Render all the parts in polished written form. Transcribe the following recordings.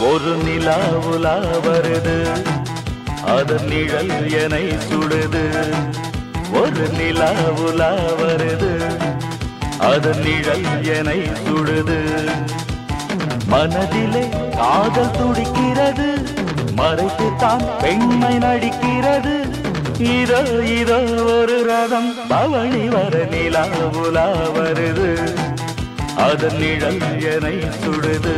ஒரு நிலா உலா வருது, அதன் நிழல் என்னை சுடுது. ஒரு நிலா உலா வருது, அதன் நிழல் என்னை சுடுது. மனதிலே காதல் துடிக்கிறது, மறைத்து தான் பெண்மை நடிக்கிறது. இதோ இதோ ஒரு ரதம் பவனி வர நிலா உலா வருது, அதன் நிழல் என்னை சுடுது.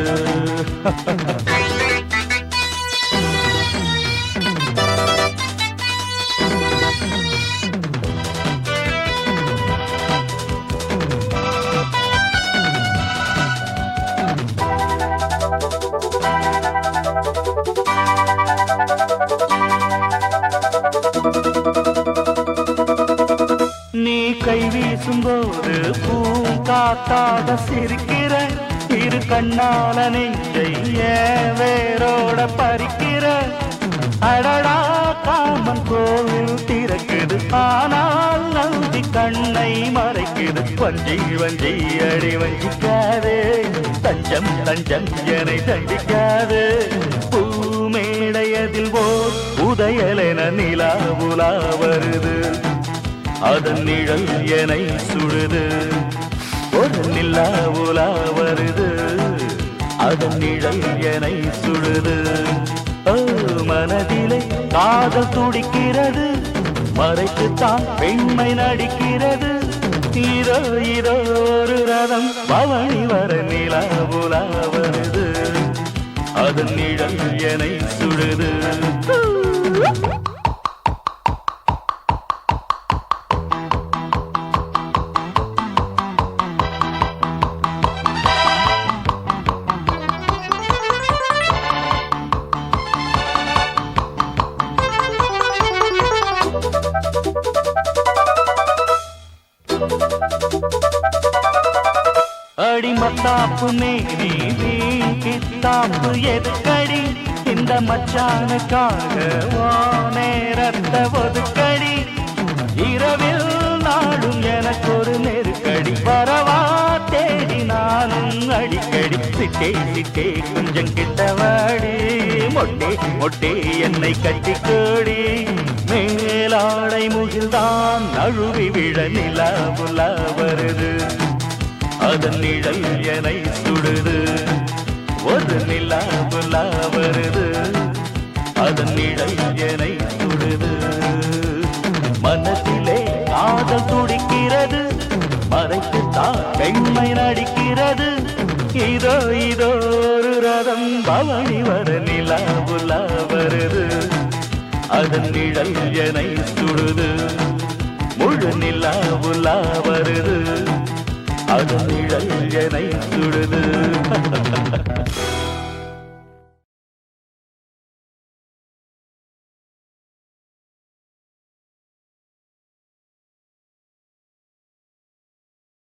நீ கை வீசும்போது பூங்காத்தாக சிரிக்கிற, இரு கண்ணால நெஞ்சை வேரோட பறிக்கிற. அடடா காமன் கோவில் திறக்குது, ஆனால் நந்தி கண்ணை மறைக்குது. வஞ்சி வஞ்சி அடி வஞ்சிக்காதே, தஞ்சம் தஞ்சம் என்னை தண்டிக்காது. பூமேடையதில் ஓர் உதயலென நிலா உலா வருது, அதன் நிழல் என்னை சுடுது. ஒரு நிலா உலா வருது, அதன் நிழல் என்னை சுடுது. மனதிலே காதல் துடிக்கிறது, மறைத்துத்தான் பெண்மை நடிக்கிறது. இதோ இதோ ஒரு ரதம் பவனி வர நிலா உலா வருது, அதன் நிழல் என்னை சுடுது. அடிமத்தாப்பு மேனி வீண் கித்தாப்பு எதுக்கடி, இந்த மச்சானுக்காக நேரத்தை ஒதுக்கடி. இரவில் நாடும் எனக்கு ஒரு நெருக்கடி, வரவா தேடி நானும் அடிக்கடி. சிட்டே சிட்டே கொஞ்சம் கிட்டவாடி, மொட்டே மொட்டே என்னை கட்டிக்கோடி. மேலாடை முகில்தான் நழுவி விழ நிலா உலா வருது, அதன் நிழல் என்னை சுடுது. ஒரு நிலா உலா வருது, அதன் நிழல் என்னை சுடுது. மனத்திலே காதல் துடிக்கிறது, மறைத்துத்தான் பெண்மை நடிக்கிறது. இதோ இதோ ஒரு ரதம் பவனி வர நிலா உலா வருது, அதன் நிழல் என்னை சுடுது. முழு நிலா உலா வருது, அதன் நிழல் என்னை சுடுது.